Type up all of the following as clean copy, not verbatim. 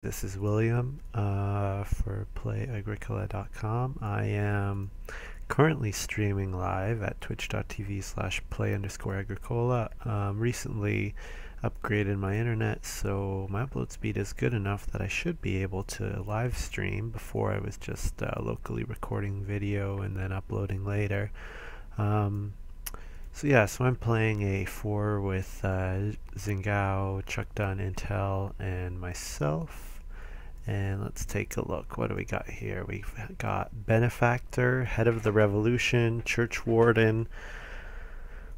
This is William for Play-agricola.com. I am currently streaming live at twitch.tv/play_agricola. Recently upgraded my internet, so my upload speed is good enough that I should be able to live stream. Before I was just locally recording video and then uploading later. So I'm playing a 4 with xingao, chuckdunn, Intel, and myself. And let's take a look. What do we got here? We've got Benefactor, Head of the Revolution, Church Warden,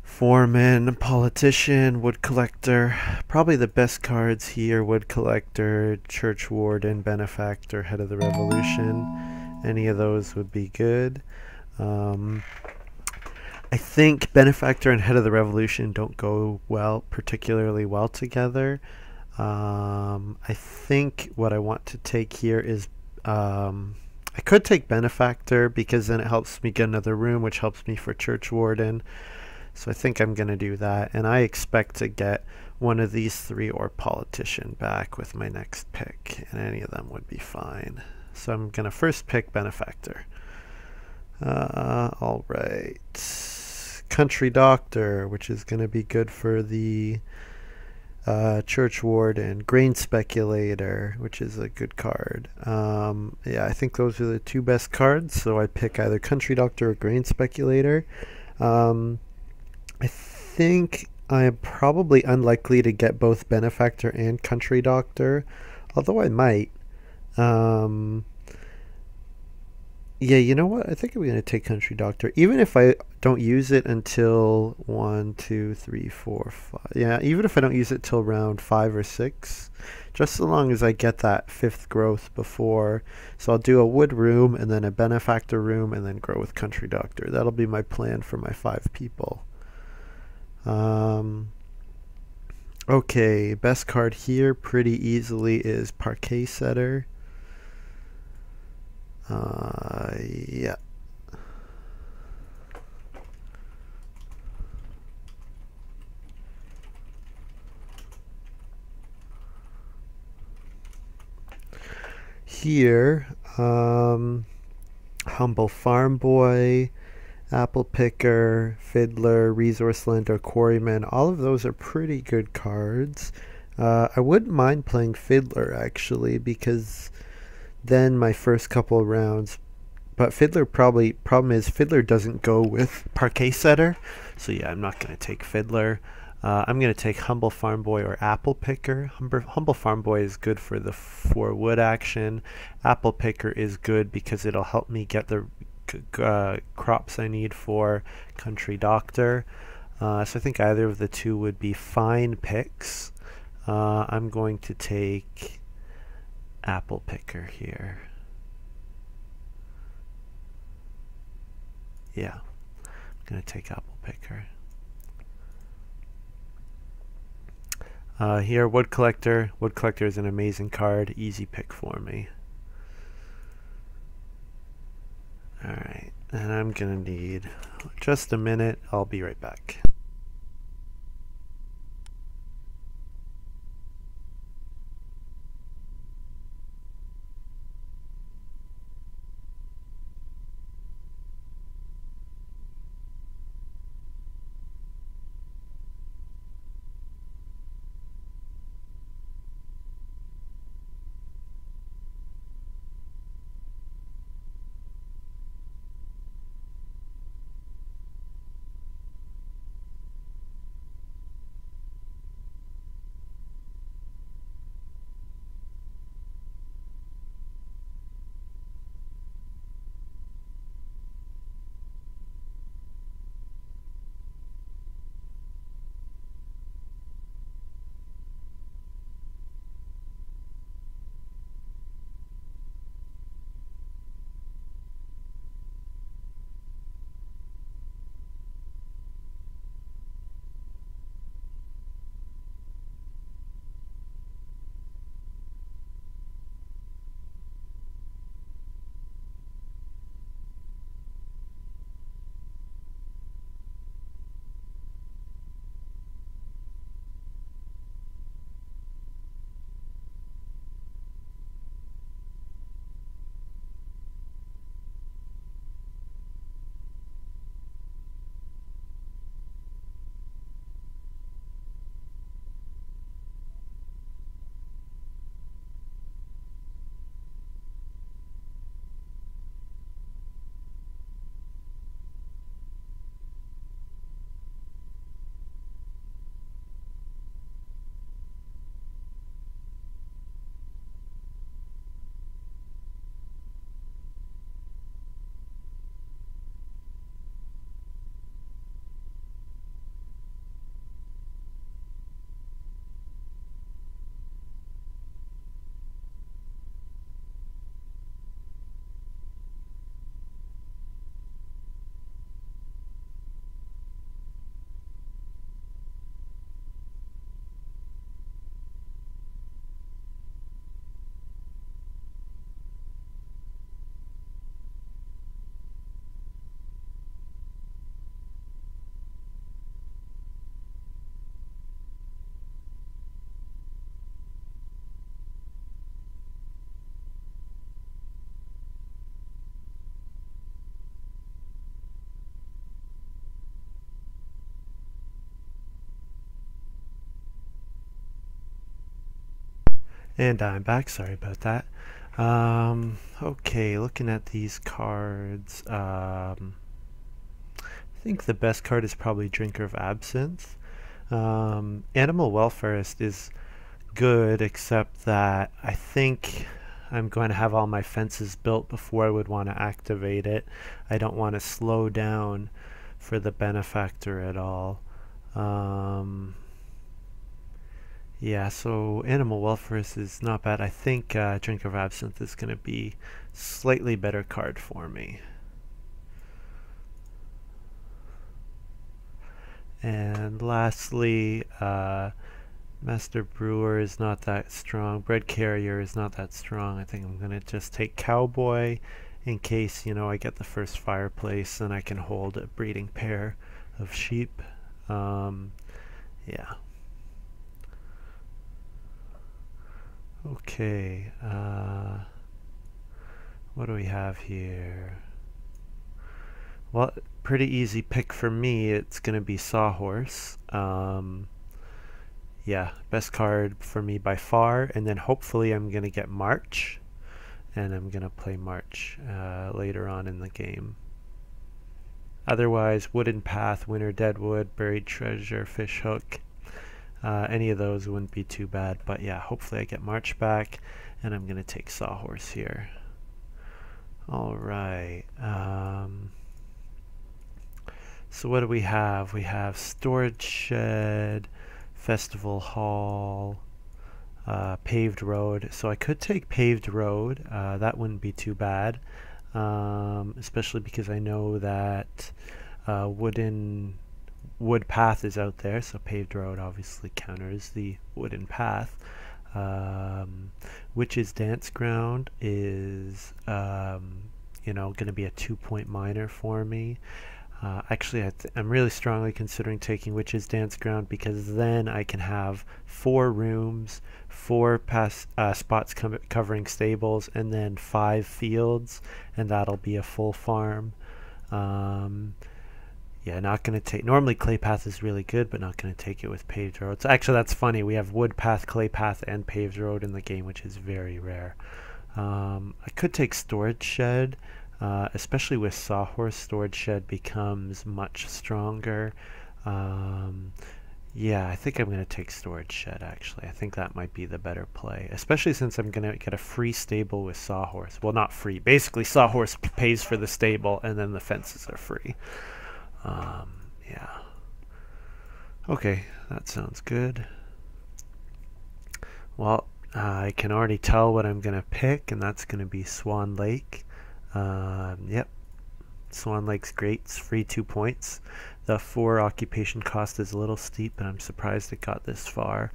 Foreman, Politician, Wood Collector. Probably the best cards here: Wood Collector, Church Warden, Benefactor, Head of the Revolution. Any of those would be good. I think Benefactor and Head of the Revolution don't go particularly well together. I think what I want to take here is I could take Benefactor because then it helps me get another room, which helps me for Church Warden. So I think I'm going to do that, and I expect to get one of these three or Politician back with my next pick, and any of them would be fine. So I'm going to first pick Benefactor. Alright. Country Doctor, which is going to be good for the Church Warden. Grain Speculator, which is a good card. Yeah, I think those are the two best cards, so I pick either Country Doctor or Grain Speculator. I think I am probably unlikely to get both Benefactor and Country Doctor, although I might. Yeah, you know what? I think I'm going to take Country Doctor, even if I don't use it until 1, 2, 3, 4, 5. Yeah, even if I don't use it till round 5 or 6, just so long as I get that 5th growth before. So I'll do a Wood room, and then a Benefactor room, and then grow with Country Doctor. That'll be my plan for my 5 people. Okay, best card here pretty easily is Parquet Setter. Yeah. Here, Humble Farm Boy, Apple Picker, Fiddler, Resource Lender, Quarryman, all of those are pretty good cards. I wouldn't mind playing Fiddler, actually, because then my first couple of rounds. But Fiddler problem is Fiddler doesn't go with Parquet Setter. So yeah, I'm not going to take Fiddler. I'm going to take Humble Farm Boy or Apple Picker. Humble Farm Boy is good for the 4 wood action. Apple Picker is good because it'll help me get the crops I need for Country Doctor. So I think either of the two would be fine picks. I'm going to take Apple Picker here. Yeah, I'm going to take Apple Picker. Here, Wood Collector. Wood Collector is an amazing card. Easy pick for me. Alright, and I'm going to need just a minute. I'll be right back. And I'm back, sorry about that. Okay, looking at these cards, I think the best card is probably Drinker of Absinthe. Animal Welfarist is good, except that I think I'm going to have all my fences built before I would want to activate it. I don't want to slow down for the Benefactor at all. Yeah, so Animal Welfarist is not bad. I think Drink of Absinthe is going to be slightly better card for me. And lastly, Master Brewer is not that strong. Bread Carrier is not that strong. I think I'm going to just take Cowboy in case, you know, I get the first fireplace and I can hold a breeding pair of sheep. Yeah. Okay, what do we have here? Well, pretty easy pick for me. It's going to be Sawhorse. Yeah, best card for me by far. And then hopefully I'm going to get March. And I'm going to play March later on in the game. Otherwise, Wooden Path, Winter Deadwood, Buried Treasure, Fishhook. Any of those wouldn't be too bad, but yeah, hopefully I get March back, and I'm going to take Sawhorse here. Alright, so what do we have? We have Storage Shed, Festival Hall, Paved Road. So I could take Paved Road, that wouldn't be too bad, especially because I know that wood path is out there, so Paved Road obviously counters the wooden path. Witch's Dance Ground is you know, going to be a 2-point minor for me. Actually, I'm really strongly considering taking Witch's Dance Ground because then I can have 4 rooms, 4 spots covering stables, and then 5 fields, and that'll be a full farm. Yeah, not going to take... Normally Clay Path is really good, but not going to take it with Paved Road. So actually, that's funny. We have Wood Path, Clay Path, and Paved Road in the game, which is very rare. I could take Storage Shed, especially with Sawhorse. Storage Shed becomes much stronger. Yeah, I think I'm going to take Storage Shed, actually. I think that might be the better play, especially since I'm going to get a free stable with Sawhorse. Well, not free. Basically, Sawhorse pays for the stable, and then the fences are free. Yeah. Okay, that sounds good. Well, I can already tell what I'm going to pick, and that's going to be Swan Lake. Yep. Swan Lake's great. It's free 2 points. The 4 occupation cost is a little steep, and I'm surprised it got this far.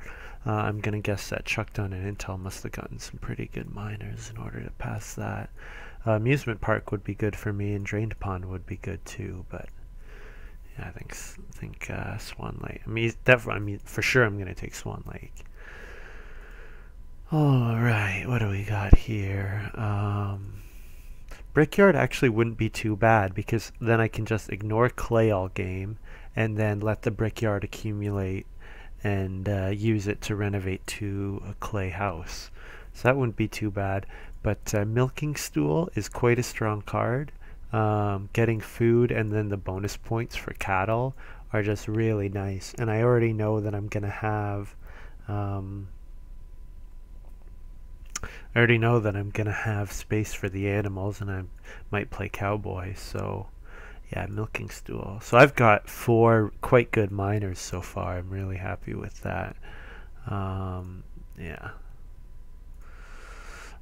I'm going to guess that chuckdunn and Intel must have gotten some pretty good miners in order to pass that. Amusement Park would be good for me, and Drained Pond would be good too, but yeah, I think Swan Lake. I mean, definitely. I mean, for sure, I'm going to take Swan Lake. All right, what do we got here? Brickyard actually wouldn't be too bad because then I can just ignore clay all game and then let the brickyard accumulate and use it to renovate to a clay house. So that wouldn't be too bad. But Milking Stool is quite a strong card. Getting food and then the bonus points for cattle are just really nice. And I already know that I'm going to have... space for the animals, and I might play cowboy. So yeah, Milking Stool. So I've got 4 quite good miners so far. I'm really happy with that. Yeah.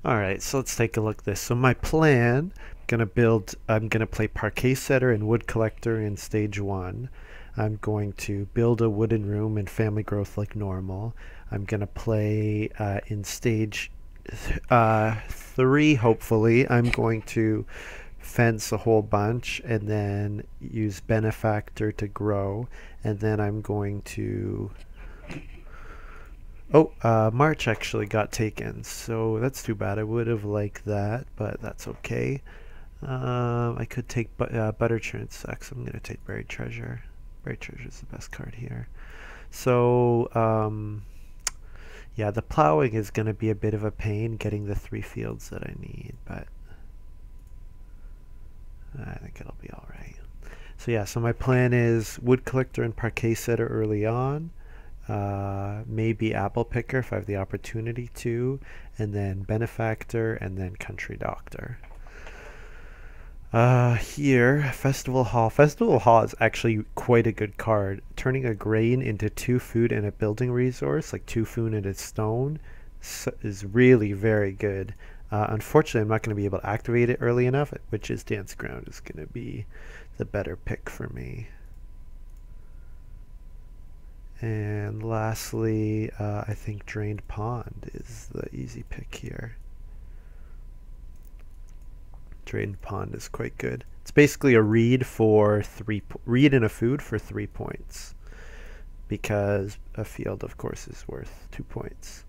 Alright, so let's take a look at this. So my plan, I'm gonna play Parquet Setter and Wood Collector in stage 1. I'm going to build a wooden room and family growth like normal. I'm gonna play in stage 3, hopefully. I'm going to fence a whole bunch and then use Benefactor to grow, and then I'm going to... Oh, March actually got taken, so that's too bad. I would have liked that, but that's okay. I could take Butter Churn sucks. I'm going to take Buried Treasure. Buried Treasure is the best card here. So, Yeah, the plowing is going to be a bit of a pain getting the 3 fields that I need, but I think it'll be all right. So yeah, so my plan is wood collector and parquet setter early on, maybe apple picker if I have the opportunity to, and then benefactor, and then country doctor. Here, Festival Hall. Festival Hall is actually quite a good card. Turning a grain into 2 food and a building resource, like 2 food and a stone, is really very good. Unfortunately, I'm not going to be able to activate it early enough, which is Dance Ground is going to be the better pick for me. And lastly, I think Drained Pond is the easy pick here. Drained Pond is quite good. It's basically a reed for reed and a food for 3 points, because a field, of course, is worth 2 points.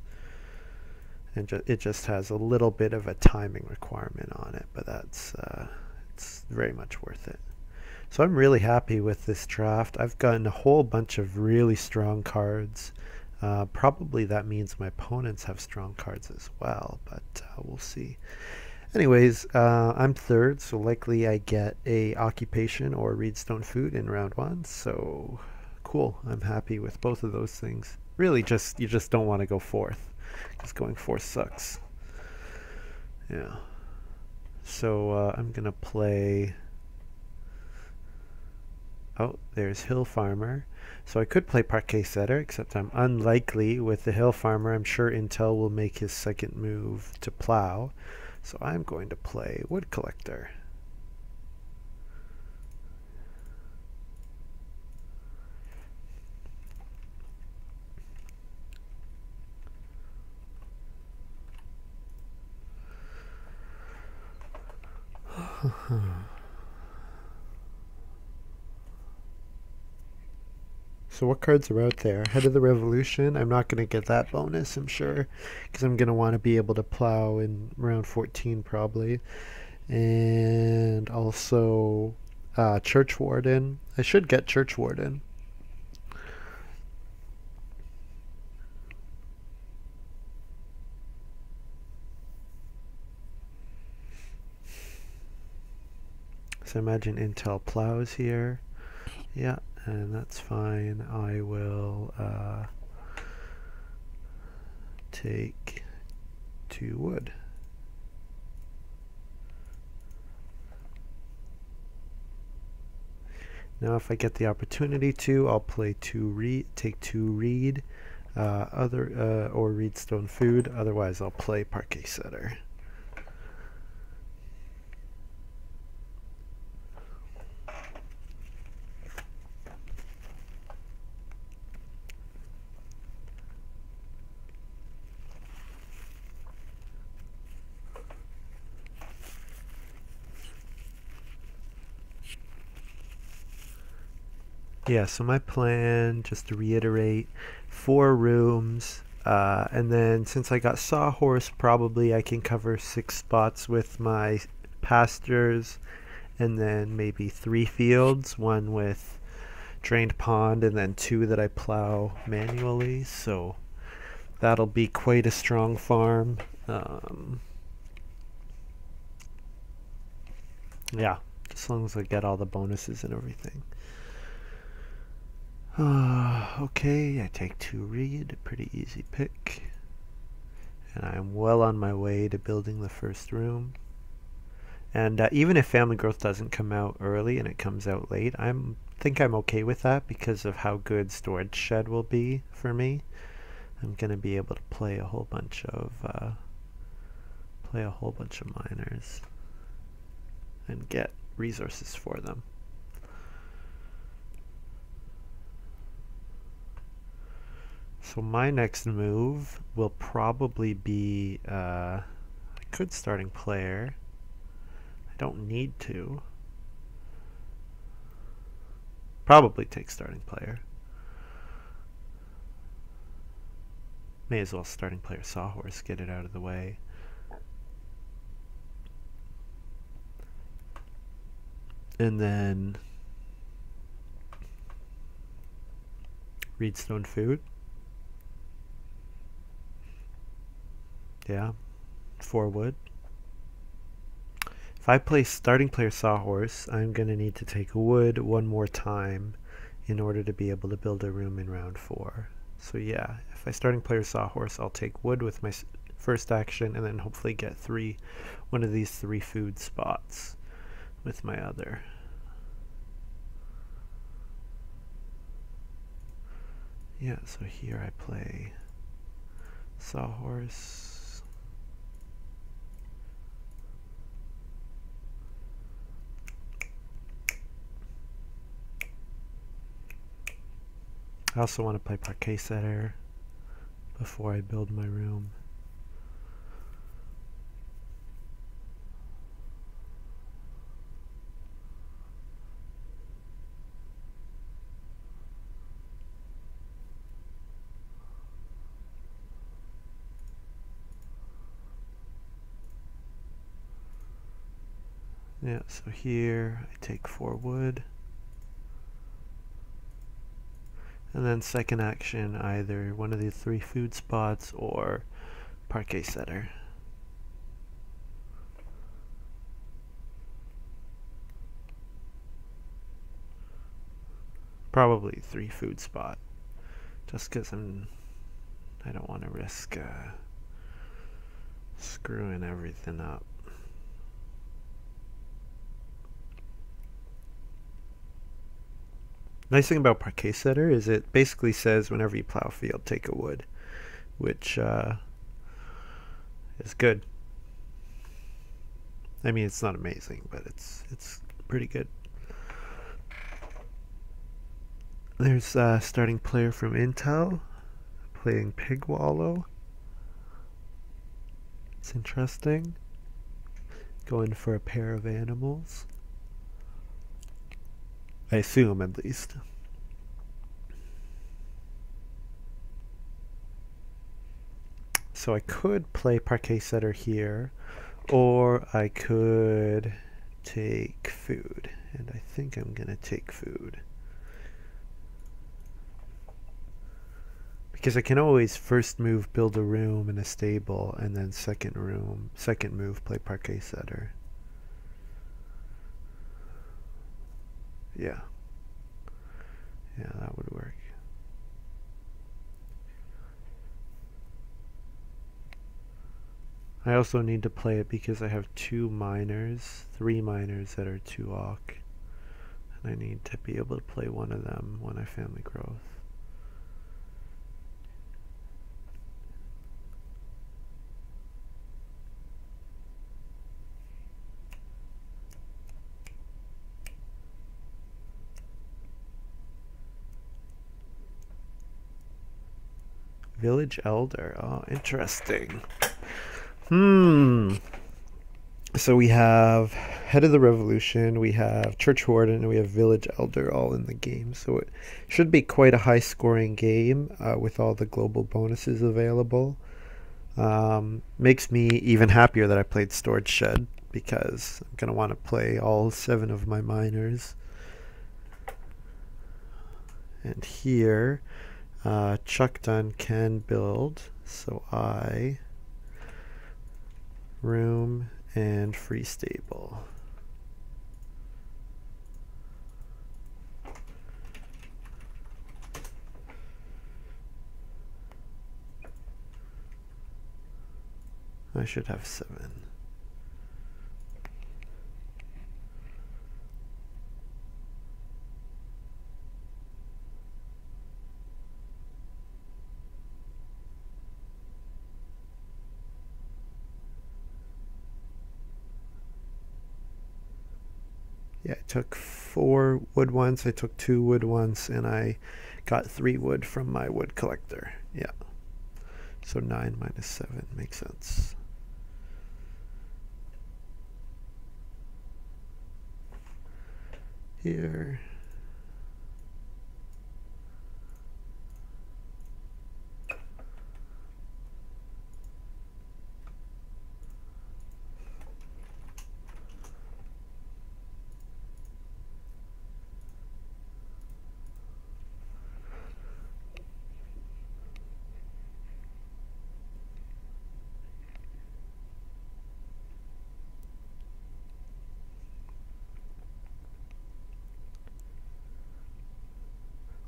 And it just has a little bit of a timing requirement on it, but that's it's very much worth it. So I'm really happy with this draft. I've gotten a whole bunch of really strong cards. Probably that means my opponents have strong cards as well, but we'll see. Anyways, I'm third, so likely I get a occupation or reedstone food in round 1. So cool. I'm happy with both of those things. Really, you just don't want to go 4th, because going 4th sucks. Yeah. So I'm gonna play. Oh, there's Hill Farmer. So I could play Parquet Setter, except I'm unlikely with the Hill Farmer. I'm sure Intel will make his second move to plow. So I'm going to play Wood Collector. So what cards are out there? Head of the Revolution. I'm not going to get that bonus, I'm sure, because I'm going to want to be able to plow in round 14 probably. And also Church Warden. I should get Church Warden. So imagine Intel plows here. Yeah, and that's fine. I will take 2 wood. Now if I get the opportunity to, I'll play take 2 reed, or reedstone food. Otherwise I'll play Parquet Setter. Yeah, so my plan, just to reiterate, 4 rooms, and then since I got Sawhorse, probably I can cover 6 spots with my pastures, and then maybe 3 fields, 1 with Drained Pond, and then 2 that I plow manually, so that'll be quite a strong farm. Yeah, as long as I get all the bonuses and everything. Okay, I take 2 reed, a pretty easy pick. And I'm well on my way to building the first room. And even if family growth doesn't come out early and it comes out late, think I'm okay with that because of how good storage shed will be for me. I'm gonna be able to play a whole bunch of miners and get resources for them. So my next move will probably be, I could starting player. I don't need to. Probably take starting player. May as well starting player Sawhorse, get it out of the way. And then reedstone food. Yeah, 4 wood. If I play starting player Sawhorse, I'm going to need to take wood one more time in order to be able to build a room in round 4. So yeah, if I starting player Sawhorse, I'll take wood with my first action and then hopefully get one of these 3 food spots with my other. Yeah, so here I play Sawhorse. I also want to play Parquet Setter before I build my room. Yeah, so here I take 4 wood. And then second action, either one of the 3 food spots or Parquet Setter. Probably 3 food spot, just because I don't want to risk screwing everything up. Nice thing about Parquet Setter is it basically says whenever you plow a field, take a wood, which is good. I mean, it's not amazing, but it's pretty good. There's starting player from Intel playing Pig Wallow. It's interesting. Going for a pair of animals. I assume, at least. So I could play Parquet Setter here, or I could take food. And I think I'm going to take food. Because I can always first move build a room and a stable, and then second move play Parquet Setter. Yeah. Yeah, that would work. I also need to play it because I have 3 miners that are 2 Auk. And I need to be able to play one of them when I family growth. Village Elder. Oh, interesting. So we have Head of the Revolution, we have Church Warden, and we have Village Elder all in the game. So it should be quite a high-scoring game with all the global bonuses available. Makes me even happier that I played Storage Shed because I'm going to want to play all 7 of my miners. And here, chuckdunn can build, so room and free stable. I should have 7. Yeah, I took 4 wood once, I took 2 wood once, and I got 3 wood from my wood collector. Yeah. So 9 minus 7 makes sense. Here.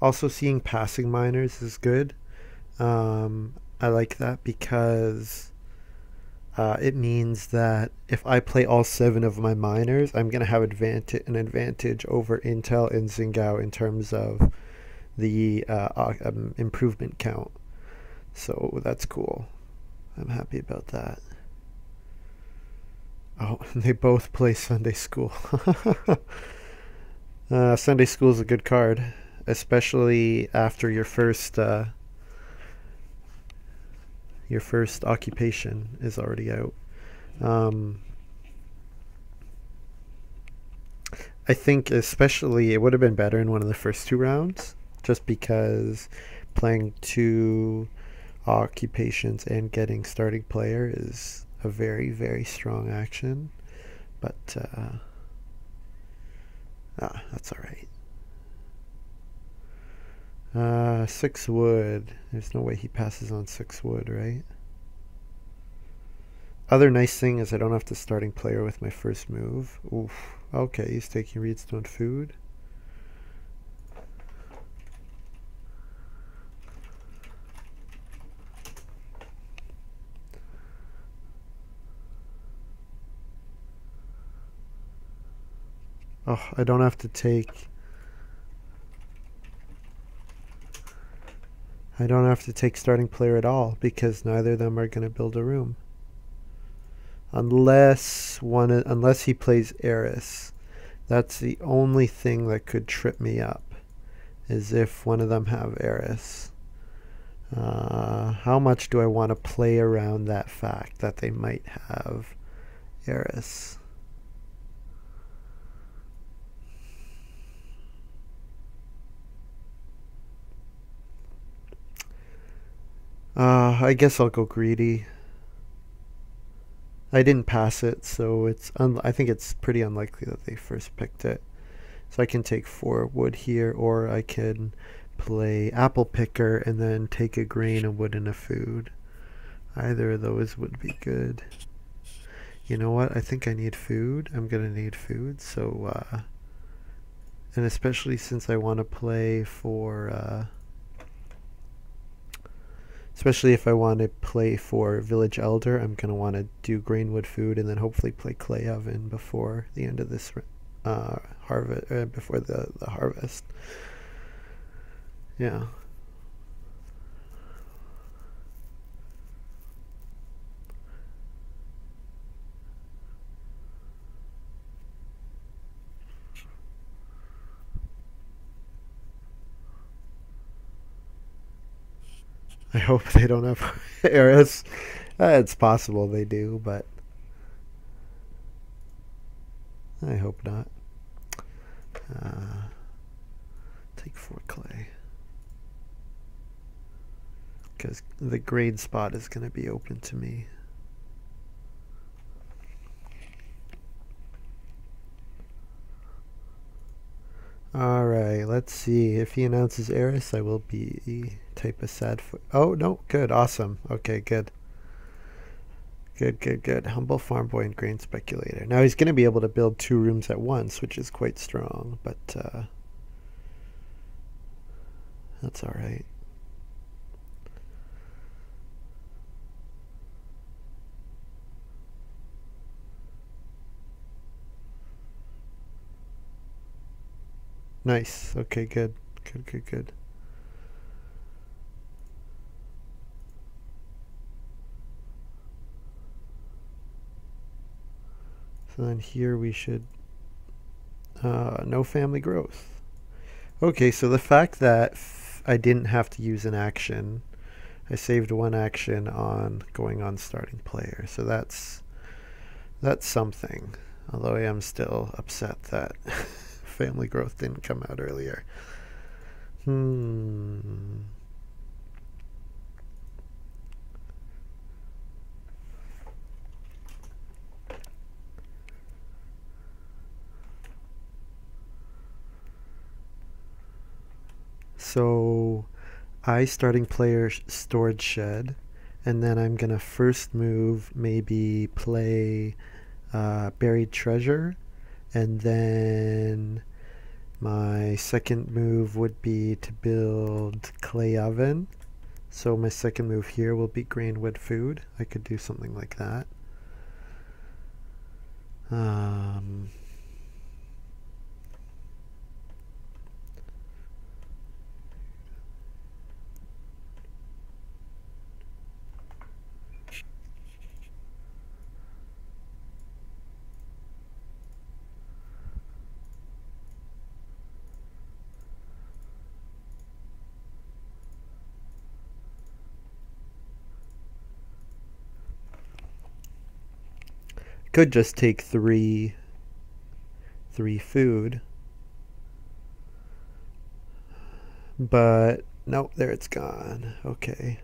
Also, seeing passing miners is good. I like that because it means that if I play all 7 of my miners, I'm going to have an advantage over Intel and xingao in terms of the improvement count. So that's cool. I'm happy about that. Oh, they both play Sunday School. Sunday School is a good card, especially after your first occupation is already out. Um, I think especially it would have been better in one of the first 2 rounds, just because playing 2 occupations and getting starting player is a very, very strong action. But that's all right. 6 wood. There's no way he passes on 6 wood, right? Other nice thing is I don't have to starting player with my first move. Oof. Okay, he's taking Reedstone food. Oh, I don't have to take... I don't have to take starting player at all because neither of them are going to build a room. Unless he plays Eris. That's the only thing that could trip me up, is if one of them have Eris. How much do I want to play around that fact that they might have Eris? I guess I'll go greedy. I didn't pass it, so I think it's pretty unlikely that they first picked it. So I can take 4 wood here, or I can play apple picker and then take a grain, a wood, and a food. Either of those would be good. You know what? I think I need food. I'm gonna need food, so and especially since I want to play for especially if I want to play for Village Elder, I'm going to want to do Grainwood Food and then hopefully play Clay Oven before the end of this harvest, before the harvest. Yeah. I hope they don't have Eris. It's possible they do, but I hope not. Take 4 clay. Because the grade spot is going to be open to me. Alright, let's see. If he announces Eris, I will be type of sad for... Oh, no, good, awesome. Okay, good. Good. Humble farm boy and grain speculator. Now he's going to be able to build 2 rooms at once, which is quite strong, but that's alright. Nice. Okay, good. Good. So then here we should... no family growth. Okay, so the fact that I didn't have to use an action, I saved 1 action on going on starting player. So that's something. Although I am still upset that family growth didn't come out earlier. So I starting player storage shed, and then I'm gonna first move maybe play buried treasure, and then My second move would be to build clay oven. So my second move here will be grainwood food. I could do something like that. Could just take three food, but no, there it's gone. Okay.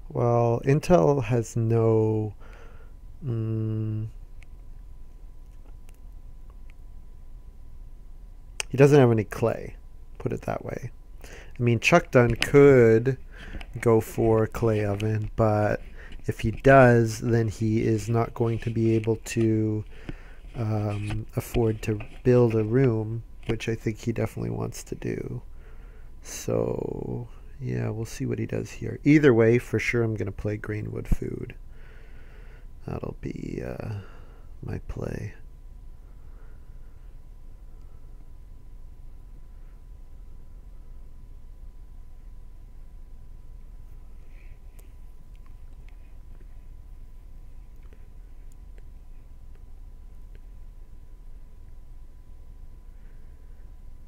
Well, Intel has no he doesn't have any clay, put it that way. I mean, chuckdunn could go for clay oven, but if he does, then he is not going to be able to afford to build a room, which I think he definitely wants to do. So yeah, we'll see what he does here. Either way, for sure I'm going to play grainwood food. That'll be my play.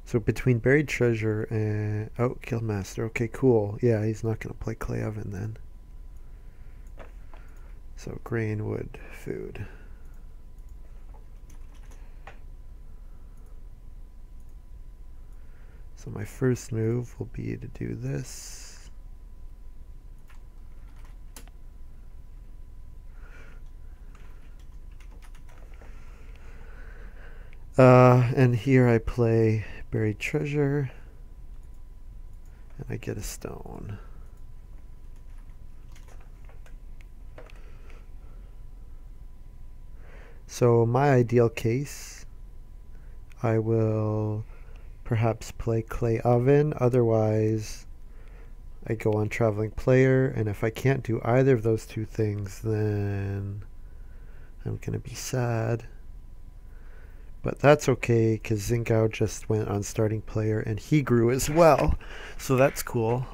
So between buried treasure and oh, Guildmaster. Okay, cool. Yeah, he's not gonna play clay oven then. So grainwood food. So my first move will be to do this. And here I play buried treasure, and I get a stone. So my ideal case, I will perhaps play clay oven. Otherwise, I go on traveling player, and if I can't do either of those two things, then I'm gonna be sad. But that's okay, because xingao just went on starting player, and he grew as well. So that's cool.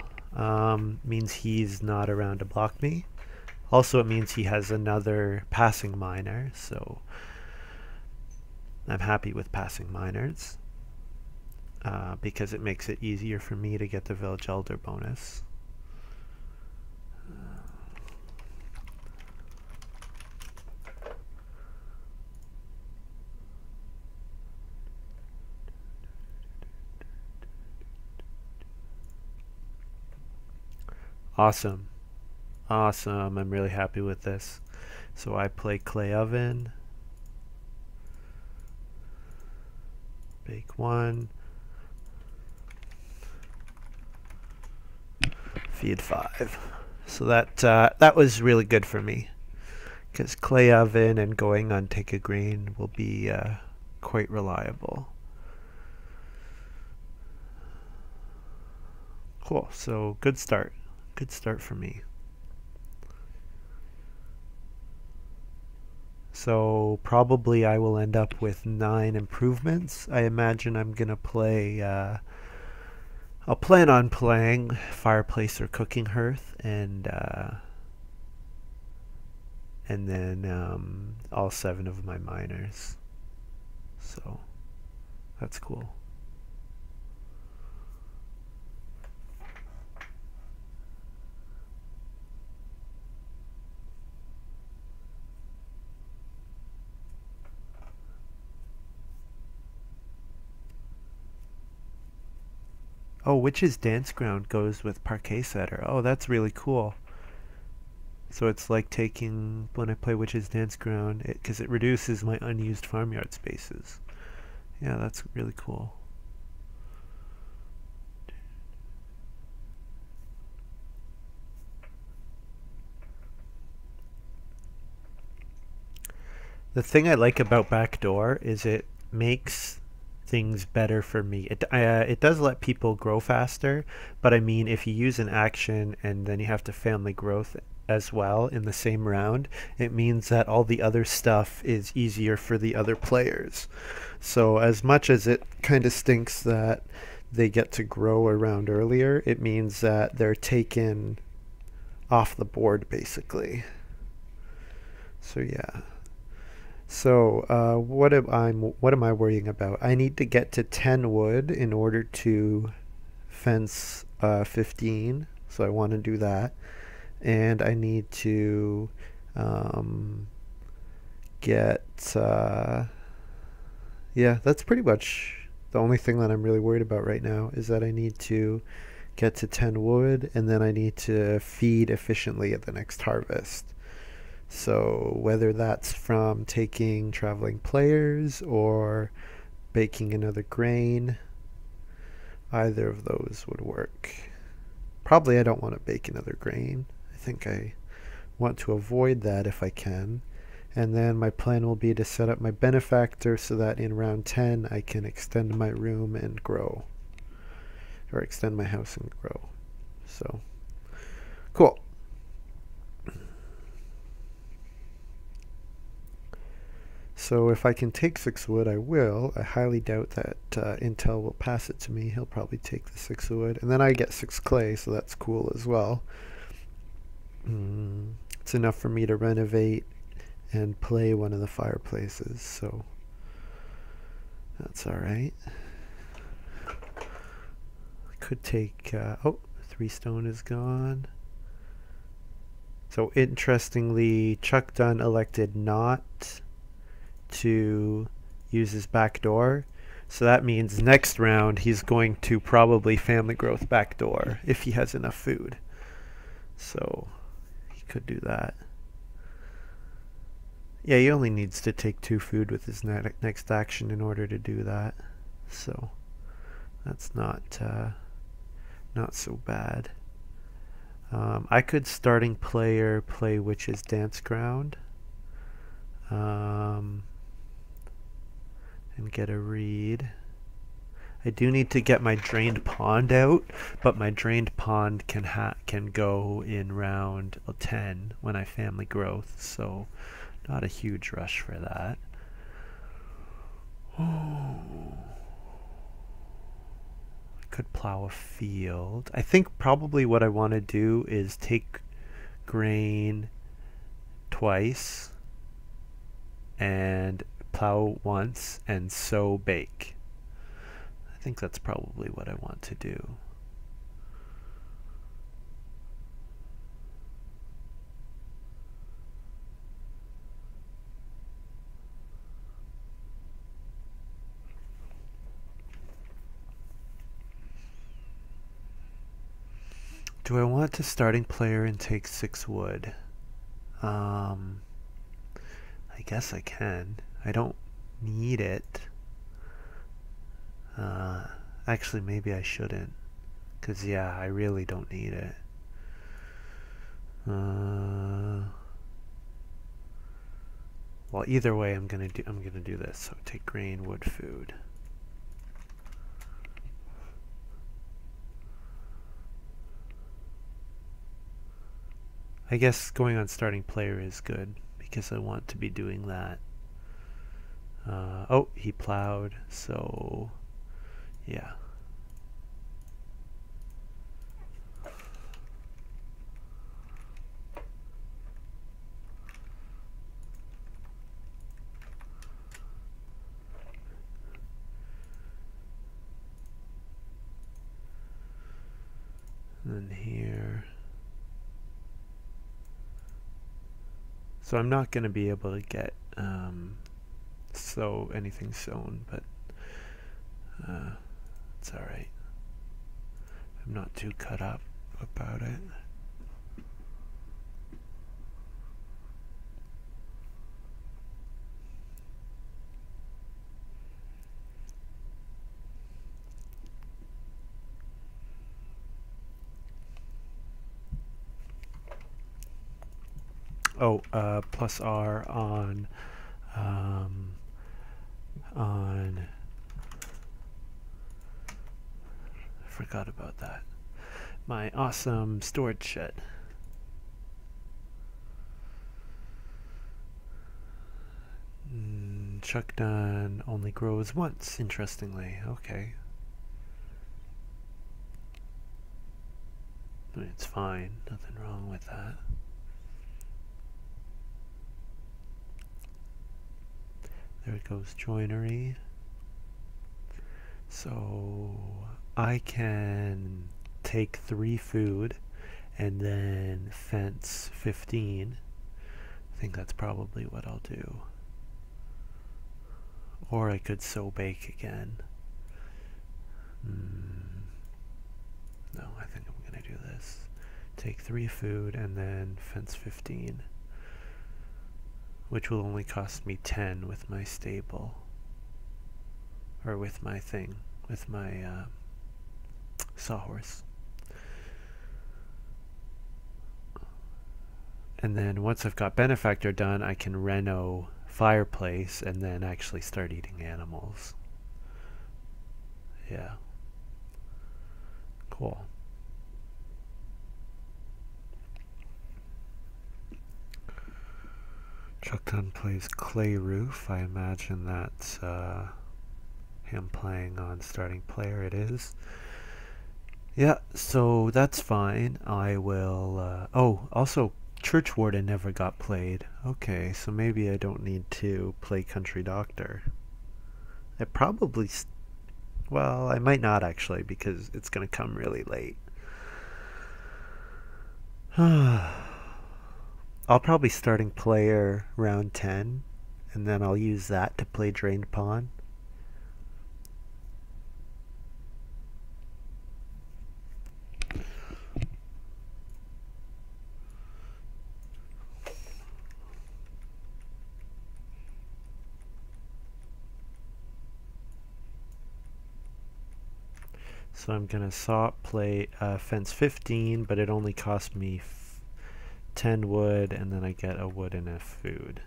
Means he's not around to block me. Also, it means he has another passing miner, so I'm happy with passing miners. Because it makes it easier for me to get the village elder bonus. Awesome. Awesome. I'm really happy with this. So I play clay oven. Bake one. Feed 5. So that was really good for me, because clay oven and going on take a grain will be quite reliable. Cool. So good start. Good start for me. So probably I will end up with 9 improvements. I imagine I'm gonna play. I'll plan on playing fireplace or cooking hearth, and then all 7 of my miners. So that's cool. Oh, Witch's Dance Ground goes with Parquet Setter. Oh, that's really cool. So it's like taking, when I play Witch's Dance Ground, because it reduces my unused farmyard spaces. Yeah, that's really cool. The thing I like about backdoor is it makes things better for me. It does let people grow faster, but I mean, if you use an action and then you have to family growth as well in the same round, it means that all the other stuff is easier for the other players. So as much as it kind of stinks that they get to grow around earlier, it means that they're taken off the board basically. So yeah. So what am I worrying about? I need to get to 10 wood in order to fence 15. So I want to do that, and I need to um, get yeah. That's pretty much the only thing that I'm really worried about right now is that I need to get to 10 wood, and then I need to feed efficiently at the next harvest. So whether that's from taking traveling players or baking another grain, either of those would work. Probably I don't want to bake another grain. I think I want to avoid that if I can. And then my plan will be to set up my benefactor so that in round 10 I can extend my room and grow. Or extend my house and grow. So, cool. So if I can take 6 wood, I will. I highly doubt that Intel will pass it to me. He'll probably take the 6 wood. And then I get 6 clay, so that's cool as well. It's enough for me to renovate and play one of the fireplaces, so that's alright. I could take... oh, 3 stone is gone. So interestingly, Chuck Dunn elected not to use his back door, so that means next round he's going to probably family growth back door if he has enough food, so he could do that. Yeah, he only needs to take 2 food with his next action in order to do that, so that's not so bad. I could starting player play Witch's Dance Ground and get a read. I do need to get my drained pond out, but my drained pond can go in round 10 when I family growth, so not a huge rush for that. Oh. I could plow a field. I think probably what I want to do is take grain twice and plow once and sow bake. I think that's probably what I want to do. Do I want to starting player and take 6 wood? I guess I can. I don't need it. Actually, maybe I shouldn't. Because, yeah, I really don't need it. Well, either way, I'm gonna do this. So take grain, wood, food. I guess going on starting player is good because I want to be doing that. Oh, he plowed, so yeah. And then here. So I'm not going to be able to get anything sown, but it's alright. I'm not too cut up about it. Oh, plus R on on... I forgot about that. My awesome storage shed. Chuckdunn only grows once, interestingly. Okay. It's fine, nothing wrong with that. There it goes, joinery. So I can take 3 food and then fence 15. I think that's probably what I'll do. Or I could sow bake again. No, I think I'm gonna do this. Take 3 food and then fence 15. Which will only cost me 10 with my stable. Or with my thing. With my sawhorse. And then once I've got benefactor done, I can reno fireplace and then actually start eating animals. Yeah. Cool. Chuckdunn plays Clay Roof. I imagine that's him playing on starting player. It is. Yeah, so that's fine. I will... oh, also Churchwarden never got played. Okay, so maybe I don't need to play Country Doctor. I probably... well, I might not actually, because it's going to come really late. I'll probably starting player round 10, and then I'll use that to play Drained Pawn. So I'm going to play fence 15, but it only cost me 10 wood, and then I get a wood and a food.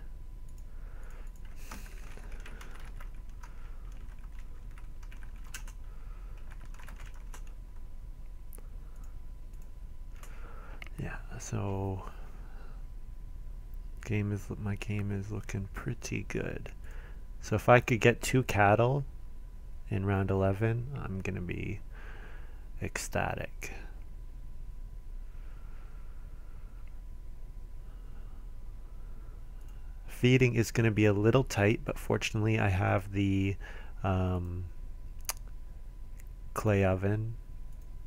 Yeah, so my game is looking pretty good. So if I could get 2 cattle in round 11, I'm going to be ecstatic. Feeding is going to be a little tight, but fortunately I have the clay oven,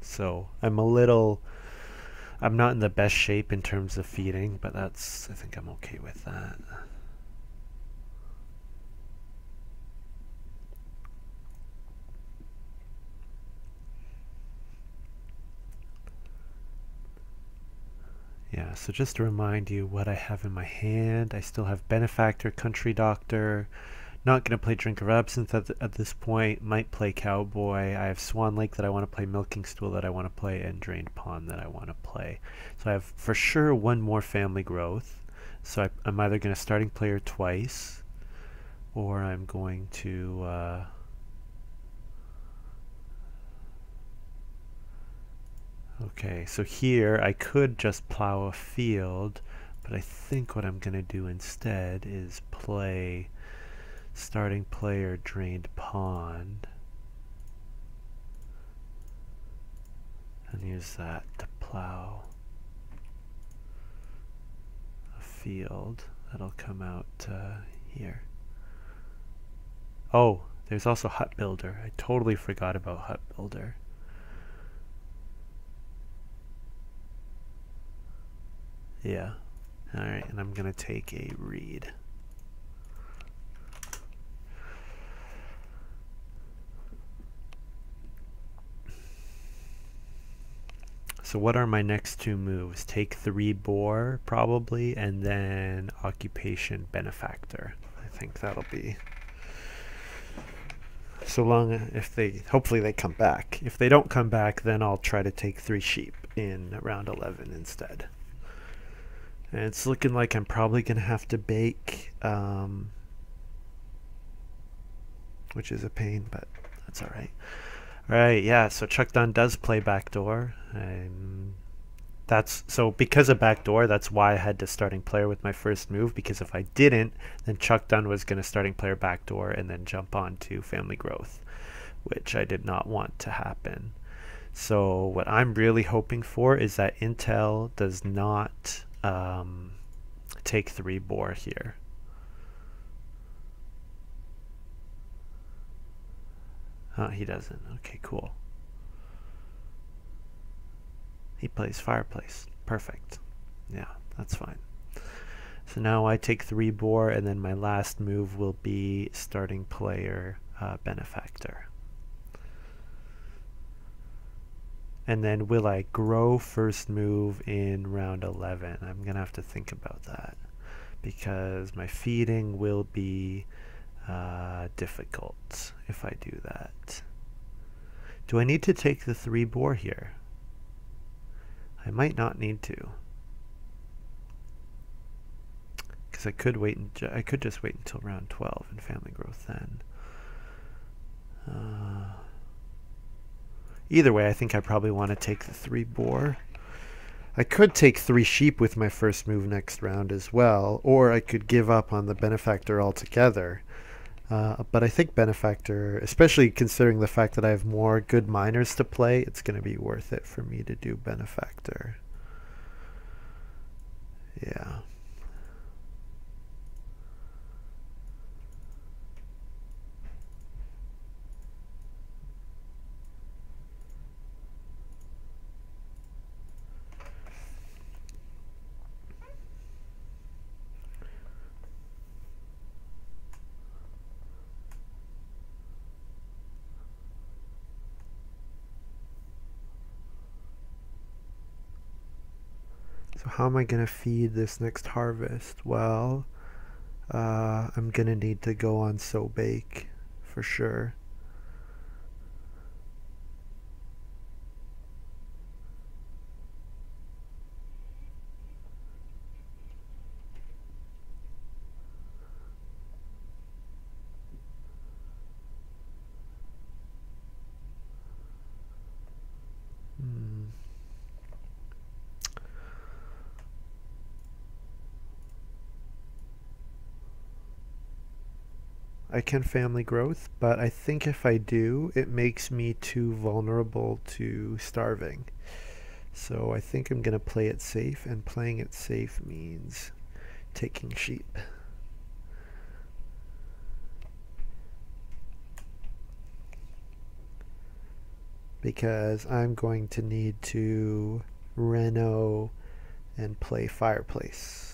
so I'm not in the best shape in terms of feeding, but I think I'm okay with that. Yeah, so just to remind you what I have in my hand, I still have Benefactor, Country Doctor, not going to play Drink of Absinthe at this point, might play Cowboy, I have Swan Lake that I want to play, Milking Stool that I want to play, and Drained Pond that I want to play. So I have for sure 1 more Family Growth, so I'm either going to starting player twice, or I'm going to... okay, so here I could just plow a field, but I think what I'm going to do instead is play starting player Drained Pond and use that to plow a field. That'll come out here. Oh, there's also Hut Builder. I totally forgot about Hut Builder. Yeah. Alright, and I'm going to take a reed. So what are my next 2 moves? Take 3 boar, probably, and then occupation benefactor. I think that'll be... so long hopefully they come back. If they don't come back, then I'll try to take 3 sheep in round 11 instead. And it's looking like I'm probably going to have to bake which is a pain, but that's all right. All right, yeah, so chuckdunn does play backdoor, and that's so because of backdoor, that's why I had to starting player with my first move, because if I didn't, then chuckdunn was going to starting player backdoor and then jump on to family growth, which I did not want to happen. So what I'm really hoping for is that Intel does not take 3 boar here. He doesn't. Okay, cool. He plays fireplace. Perfect. Yeah, that's fine. So now I take 3 boar, and then my last move will be starting player benefactor. And then will I grow first move in round 11? I'm going to have to think about that, because my feeding will be difficult if I do that. Do I need to take the 3 boar here? I might not need to, because I could wait. I could just wait until round 12 and family growth then. Either way, I think I probably want to take the 3 boar. I could take 3 sheep with my first move next round as well, or I could give up on the benefactor altogether. But I think benefactor, especially considering the fact that I have more good miners to play, it's going to be worth it for me to do benefactor. Yeah. So how am I going to feed this next harvest? Well, I'm going to need to go on So Bake for sure. I can family growth, but I think if I do, it makes me too vulnerable to starving. So I think I'm going to play it safe, and playing it safe means taking sheep. Because I'm going to need to reno and play fireplace.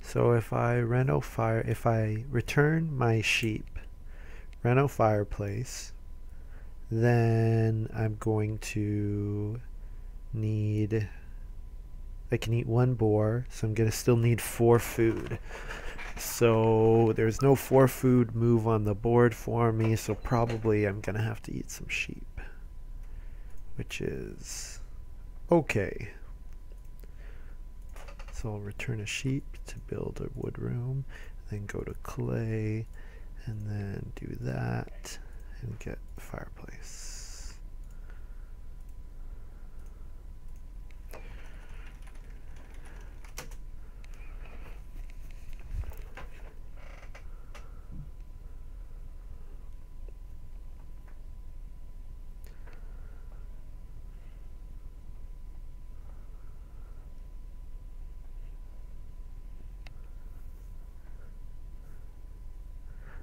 So if I return my sheep, reno fireplace, then I'm going to need, I can eat 1 boar, so I'm going to still need 4 food. So there's no 4 food move on the board for me, so probably I'm going to have to eat some sheep, which is okay. So I'll return a sheep to build a wood room, then go to clay, and then do that, and get the fireplace.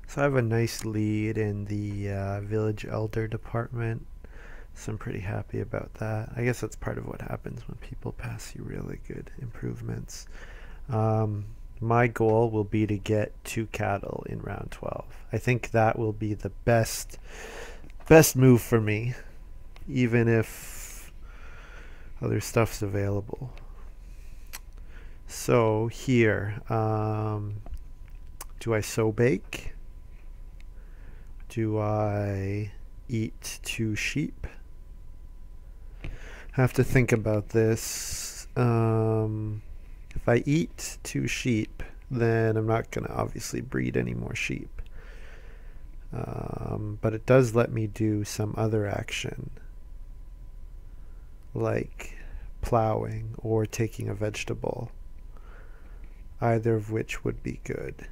So I have a nice lead in the village elder department, so I'm pretty happy about that. I guess that's part of what happens when people pass you really good improvements. My goal will be to get 2 cattle in round 12. I think that will be the best move for me, even if other stuff's available. So here, Do I sow bake? Do I eat 2 sheep? I have to think about this. If I eat 2 sheep, then I'm not going to obviously breed any more sheep. But it does let me do some other action, like plowing or taking a vegetable, either of which would be good.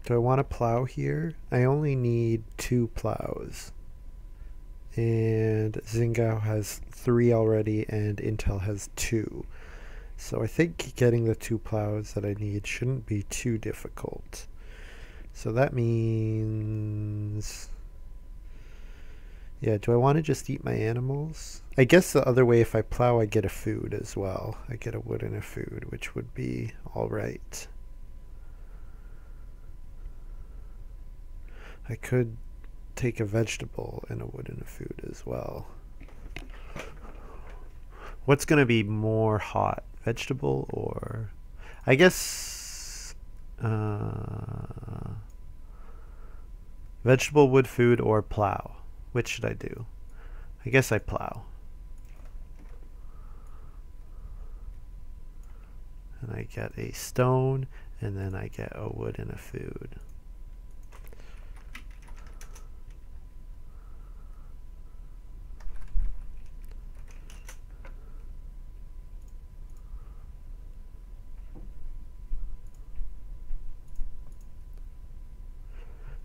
Do I want to plow here? I only need 2 plows. And Xingao has 3 already, and Intel has 2. So I think getting the 2 plows that I need shouldn't be too difficult. So that means... yeah, do I want to just eat my animals? I guess the other way, if I plow, I get a food as well. I get a wood and a food, which would be alright. I could take a vegetable and a wood and a food as well. What's going to be more hot? Vegetable or... I guess... vegetable, wood, food, or plow. Which should I do? I guess I plow. And I get a stone, and then I get a wood and a food.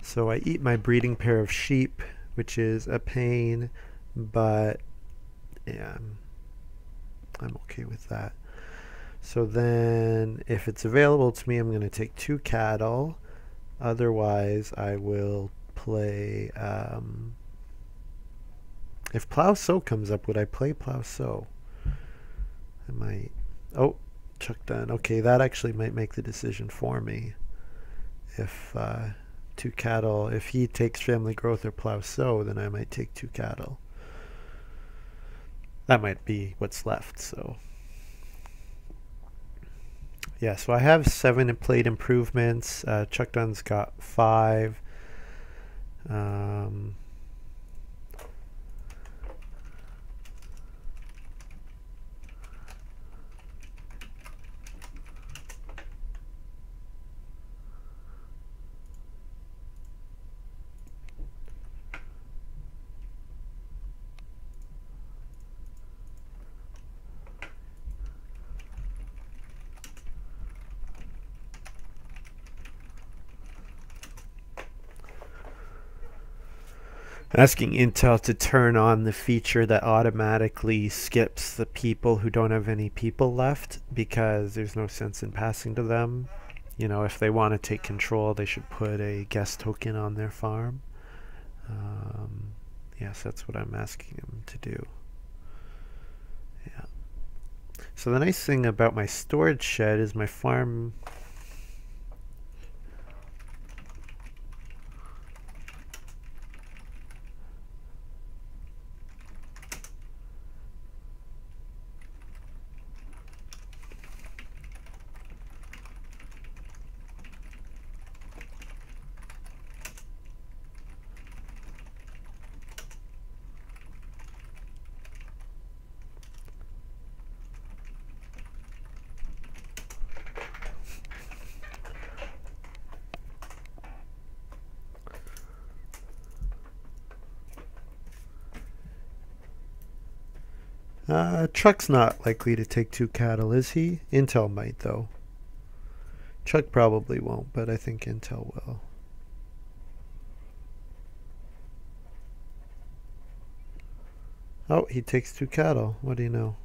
So I eat my breeding pair of sheep, which is a pain, but yeah, I'm okay with that. So then if it's available to me, I'm going to take 2 cattle. Otherwise, I will play... if plow sow comes up, would I play plow sow? I might... oh, chuckdunn. Okay, that actually might make the decision for me. If... 2 cattle. If he takes family growth or plow sow, then I might take 2 cattle. That might be what's left. So yeah, so I have 7 plate improvements. Chuckdunn's got 5. Asking Intel to turn on the feature that automatically skips the people who don't have any people left, because there's no sense in passing to them. You know, if they want to take control, they should put a guest token on their farm. Yes, that's what I'm asking him to do. Yeah. So the nice thing about my storage shed is my farm... Chuck's not likely to take 2 cattle, is he? Intel might, though. Chuck probably won't, but I think Intel will. Oh, he takes 2 cattle. What do you know?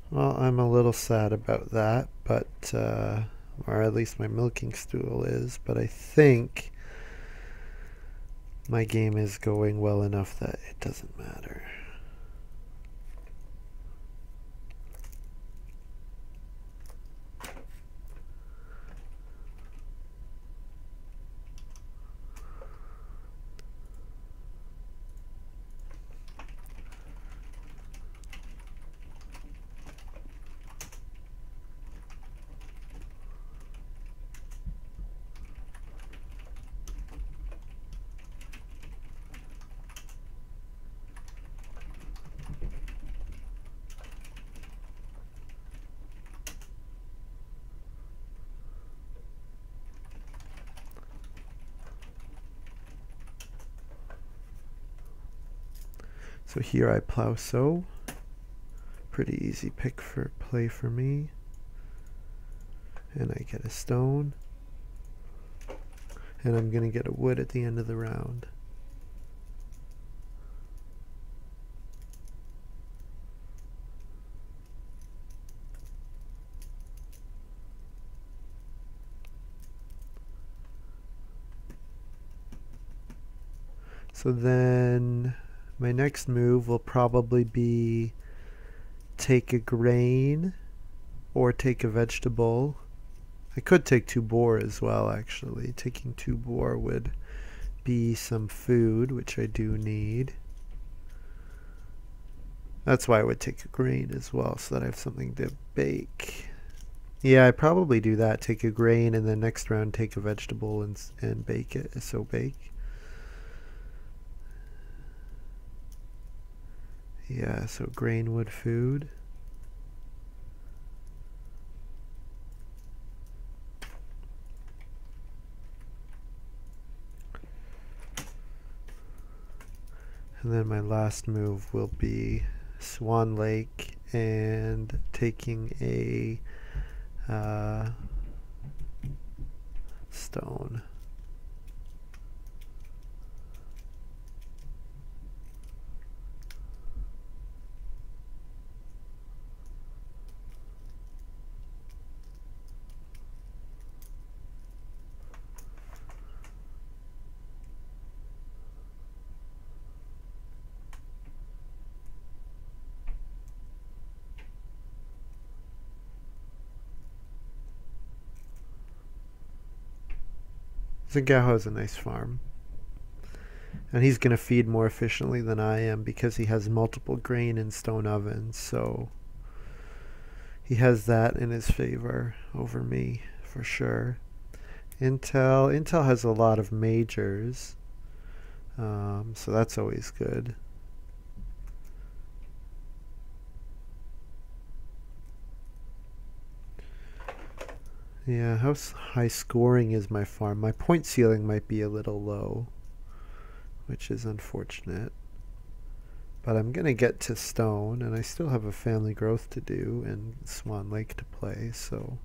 Well, I'm a little sad about that, but, or at least my milking stool is, but I think my game is going well enough that it doesn't matter. So here I plow sow. Pretty easy pick for play for me. And I get a stone. And I'm going to get a wood at the end of the round. So then my next move will probably be take a grain or take a vegetable. I could take 2 boar as well, actually. Taking 2 boar would be some food, which I do need. That's why I would take a grain as well, so that I have something to bake. Yeah, I'd probably do that. Take a grain, and then next round take a vegetable and bake it. So bake. Yeah, so grain wood food. And then my last move will be Swan Lake and taking a stone. Xingao has a nice farm. And he's going to feed more efficiently than I am because he has multiple grain and stone ovens. So he has that in his favor over me for sure. Intel has a lot of majors. So that's always good. Yeah, how high scoring is my farm? My point ceiling might be a little low, which is unfortunate. But I'm going to get to stone, and I still have a family growth to do and Swan Lake to play, so...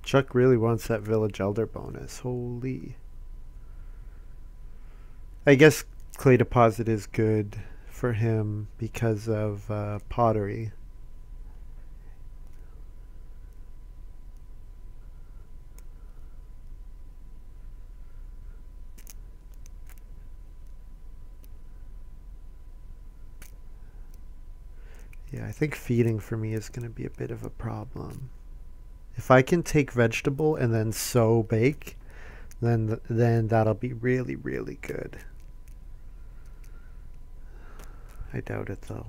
Chuck really wants that village elder bonus. Holy. I guess clay deposit is good for him because of pottery. Yeah, I think feeding for me is going to be a bit of a problem. If I can take vegetable and then sow bake, then that'll be really, really good. I doubt it though.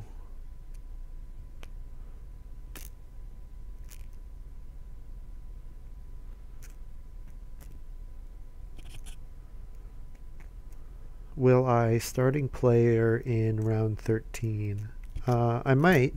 Will I starting player in round 13? I might.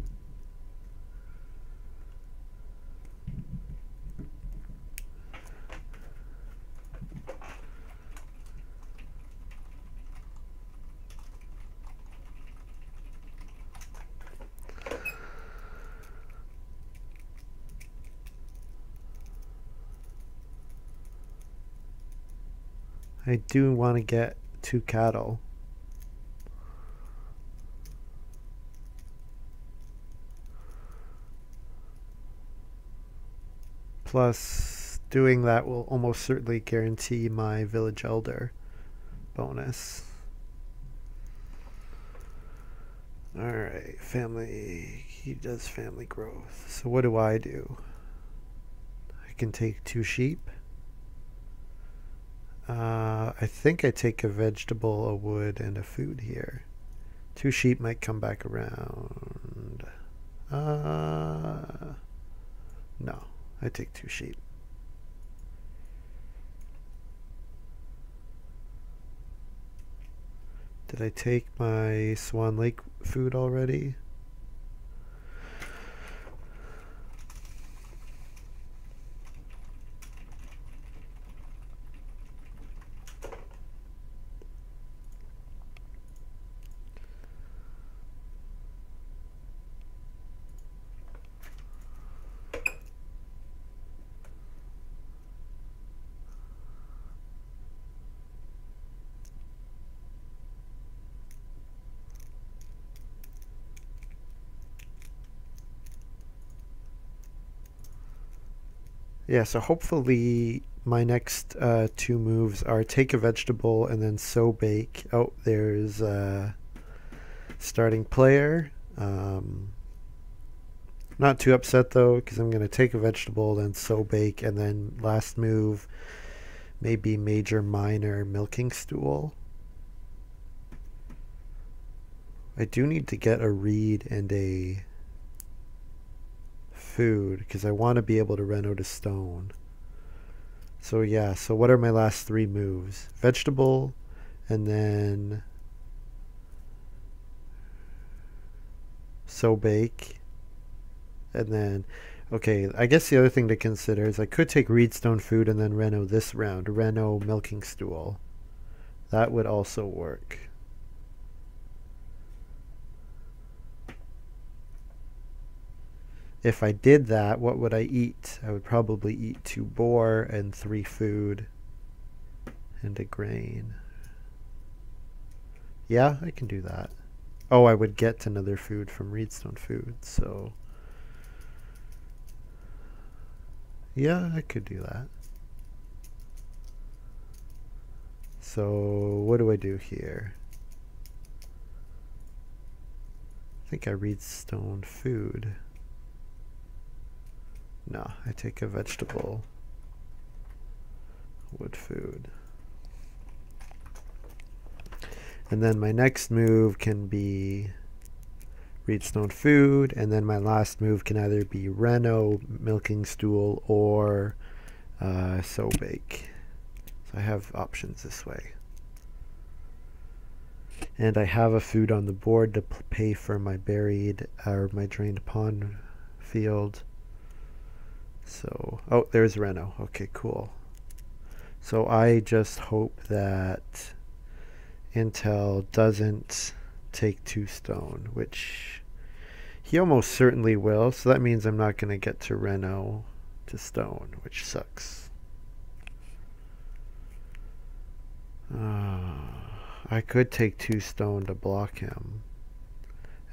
I do want to get 2 cattle. Plus, doing that will almost certainly guarantee my village elder bonus. Alright, family. He does family growth. So what do? I can take 2 sheep. I think I take a vegetable, a wood, and a food here. 2 sheep might come back around. No, I take 2 sheep. Did I take my Swan Lake food already? Yeah, so hopefully my next 2 moves are take a vegetable and then sow bake. Oh, there's starting player. Not too upset though, because I'm going to take a vegetable, then sow bake, and then last move maybe major minor milking stool. I do need to get a reed and a food because I want to be able to reno to stone. So yeah, so what are my last 3 moves? Vegetable, and then sow bake, and then okay, I guess the other thing to consider is I could take reedstone food and then reno this round, reno milking stool. That would also work. If I did that, what would I eat? I would probably eat 2 boar and 3 food and a grain. Yeah, I can do that. Oh, I would get another food from reedstone food, so yeah, I could do that. So what do I do here? I think I reedstone food. No, I take a vegetable, wood food. And then my next move can be reedstone food, and then my last move can either be reno, milking stool, or sow bake. So I have options this way. And I have a food on the board to pay for my buried or my drained pond field. So, oh, there's reno. Okay, cool. So I just hope that Intel doesn't take 2 stone, which he almost certainly will. So that means I'm not going to get to reno to stone, which sucks. I could take 2 stone to block him,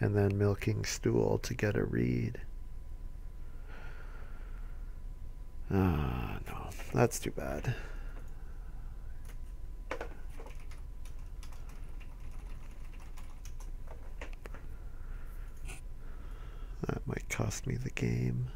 and then milking stool to get a reed. No, that's too bad. That might cost me the game.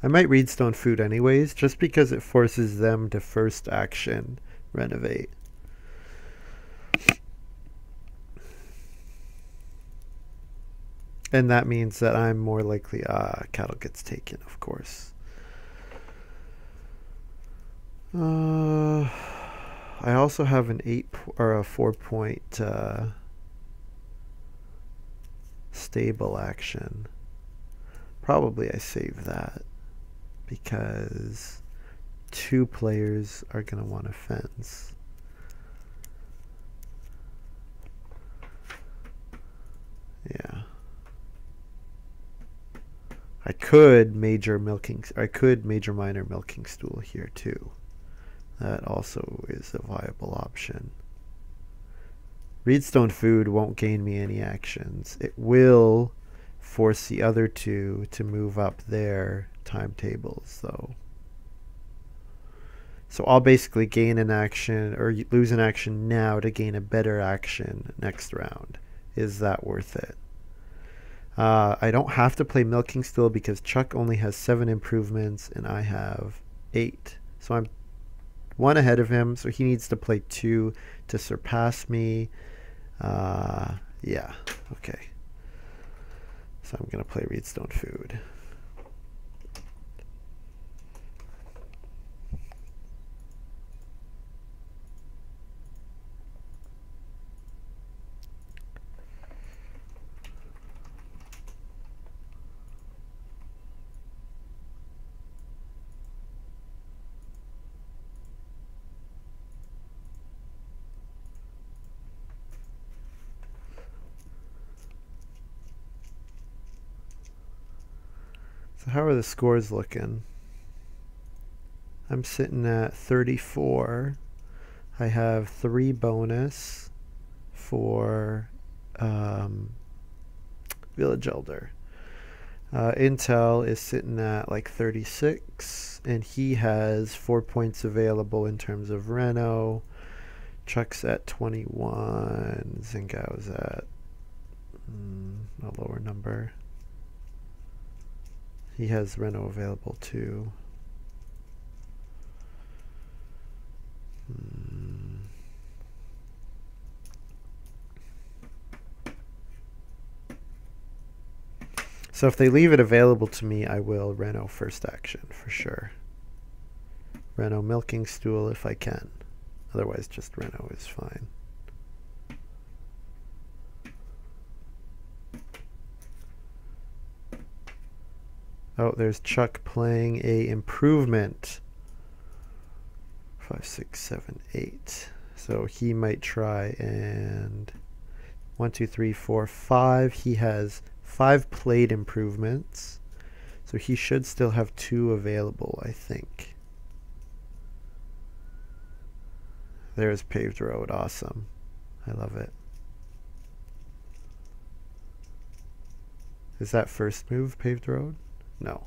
I might reedstone food anyways, just because it forces them to first action renovate. And that means that I'm more likely, cattle gets taken, of course. I also have an 8 or a 4-point stable action. Probably I save that because 2 players are going to want a fence. Yeah. I could major minor milking stool here too. That also is a viable option. Reedstone food won't gain me any actions. It will force the other 2 to move up their timetables though. So I'll basically gain an action or lose an action now to gain a better action next round. Is that worth it? I don't have to play Milking Stool because Chuck only has 7 improvements and I have 8. So I'm 1 ahead of him, so he needs to play 2 to surpass me. Yeah, okay. So I'm going to play Reedstone Food. So how are the scores looking? I'm sitting at 34. I have 3 bonus for Village Elder. Intel is sitting at like 36, and he has 4 points available in terms of Reno. Chuck's at 21. Xingao's at a lower number. He has Reno available too. So if they leave it available to me, I will Reno first action for sure. Reno Milking Stool if I can. Otherwise, just Reno is fine. Oh, there's Chuck playing a improvement. 5, 6, 7, 8. So he might try and 1, 2, 3, 4, 5. He has 5 played improvements. So he should still have 2 available, I think. There's Paved Road. Awesome. I love it. Is that first move, Paved Road? No.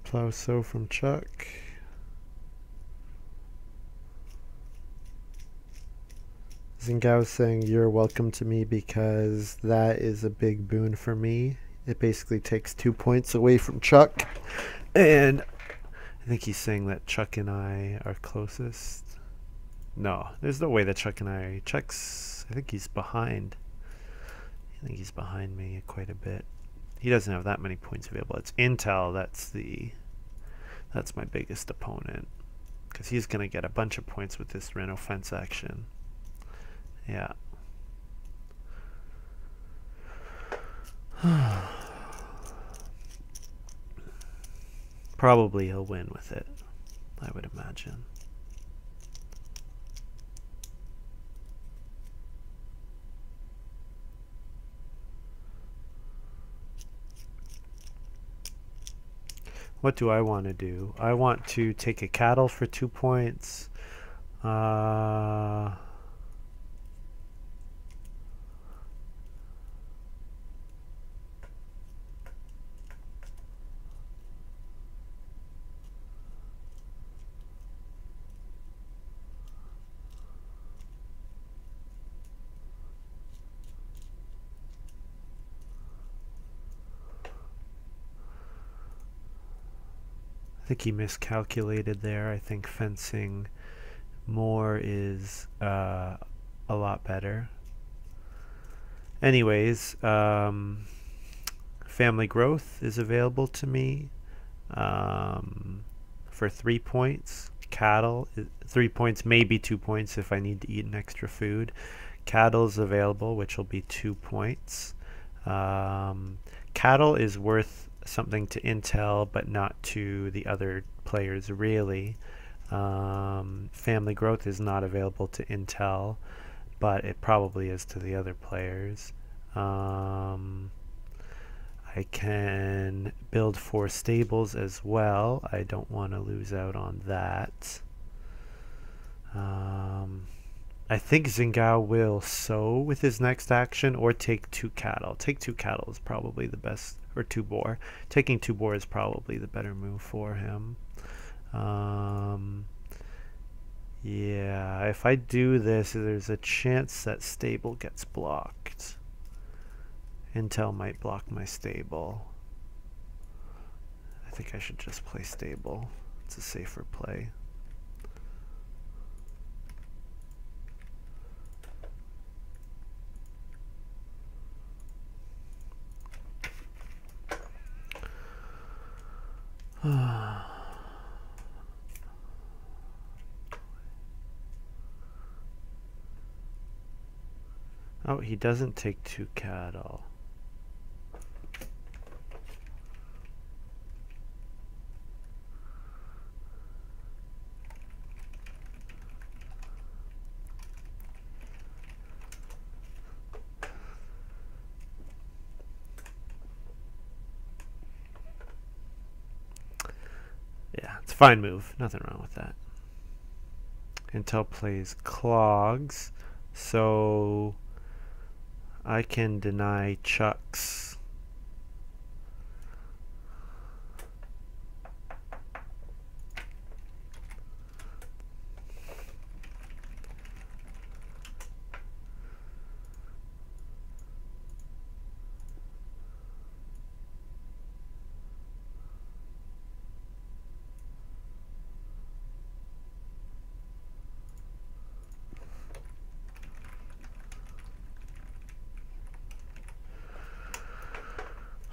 Plow sow from Chuck. Xingao saying you're welcome to me because that is a big boon for me. It basically takes 2 points away from Chuck. And I think he's saying that Chuck and I are closest. No, there's no way that Chuck and I... Chuck's... I think he's behind. I think he's behind me quite a bit. He doesn't have that many points available. It's Intel that's my biggest opponent, because he's going to get a bunch of points with this Reno fence action. Yeah. Probably he'll win with it, I would imagine. What do I want to do? I want to take a cattle for 2 points. I think he miscalculated there. I think fencing more is a lot better. Anyways, family growth is available to me for 3 points. Cattle, 3 points, maybe 2 points if I need to eat an extra food. Cattle is available, which will be 2 points. Cattle is worth something to Intel, but not to the other players really. Family growth is not available to Intel, but it probably is to the other players. I can build 4 stables as well. I don't want to lose out on that. I think Xingao will sow with his next action or take 2 cattle. Take 2 cattle is probably the best, or 2 boar. Taking 2 boar is probably the better move for him. Yeah, if I do this, there's a chance that stable gets blocked. Intel might block my stable. I think I should just play stable. It's a safer play. Oh, he doesn't take 2 cattle. Yeah, it's a fine move. Nothing wrong with that. Intel plays clogs, so I can deny chucks.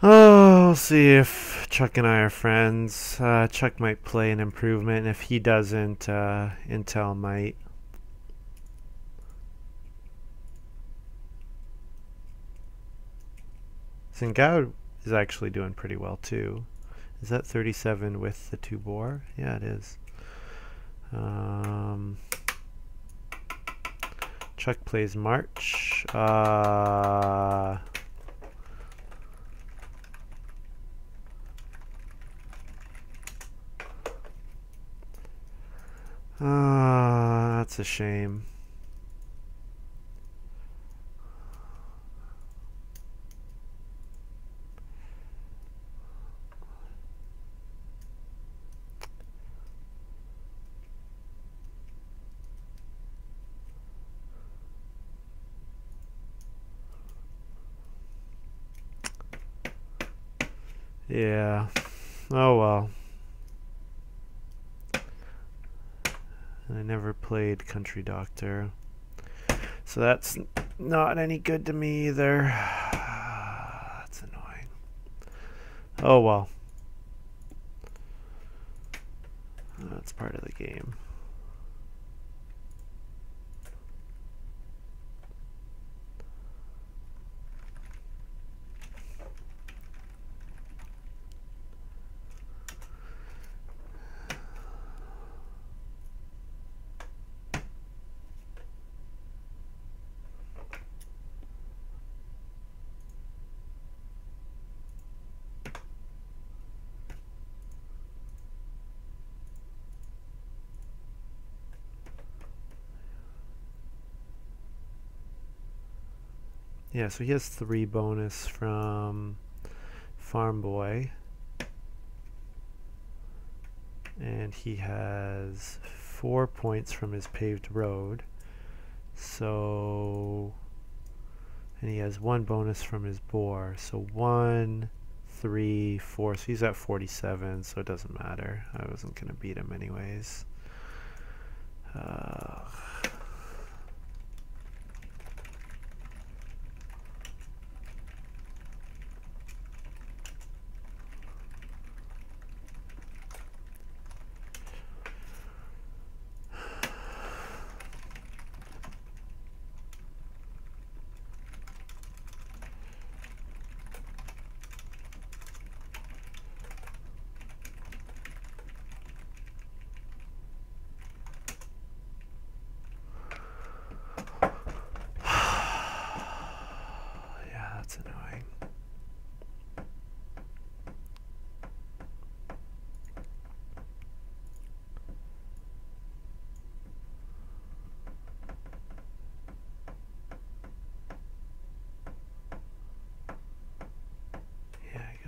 Oh, we'll see if Chuck and I are friends. Chuck might play an improvement. If he doesn't, Intel might. Xingao is actually doing pretty well too. Is that 37 with the 2 boar? Yeah, it is. Chuck plays March. That's a shame. Yeah. Oh well. I never played Country Doctor, so that's not any good to me either. That's annoying. Oh well. That's part of the game. Yeah, so he has 3 bonus from Farm Boy. And he has 4 points from his paved road. So, and he has 1 bonus from his boar. So 1, 3, 4. So he's at 47, so it doesn't matter. I wasn't going to beat him anyways.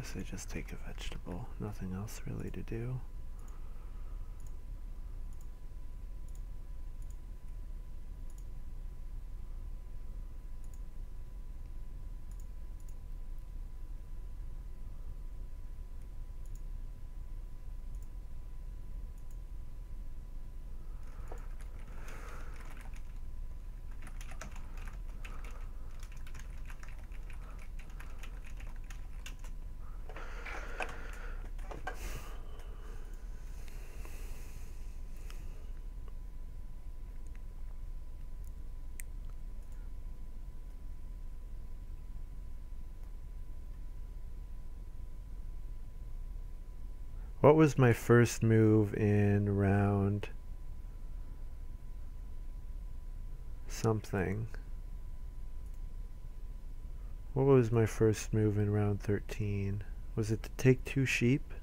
guess I just take a vegetable. Nothing else really to do. What was my first move in round something? What was my first move in round 13? Was it to take 2 sheep?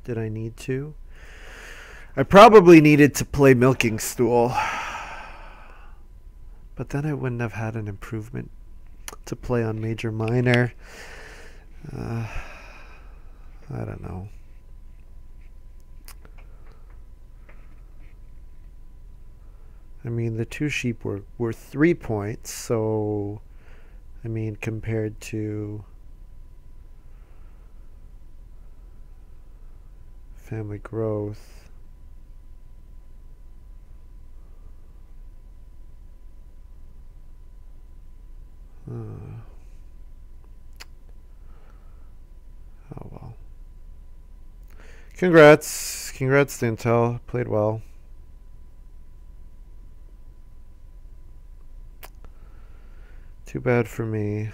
Did I need to? I probably needed to play milking stool. But then I wouldn't have had an improvement to play on major minor. I don't know. I mean, the 2 sheep were 3 points, so I mean, compared to family growth, oh well. Congrats to Intel. Played well. Too bad for me.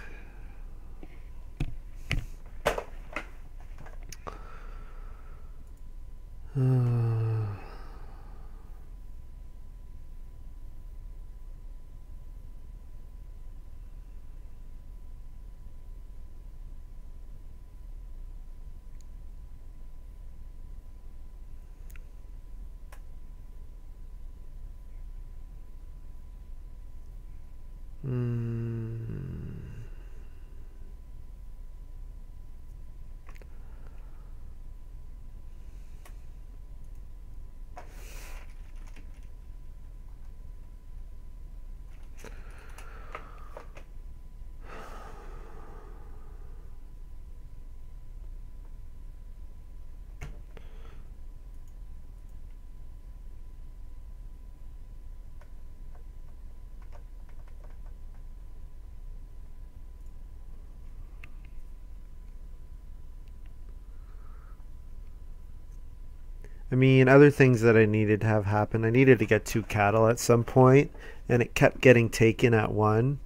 I mean, other things that I needed to have happen. I needed to get 2 cattle at some point, and it kept getting taken at 1.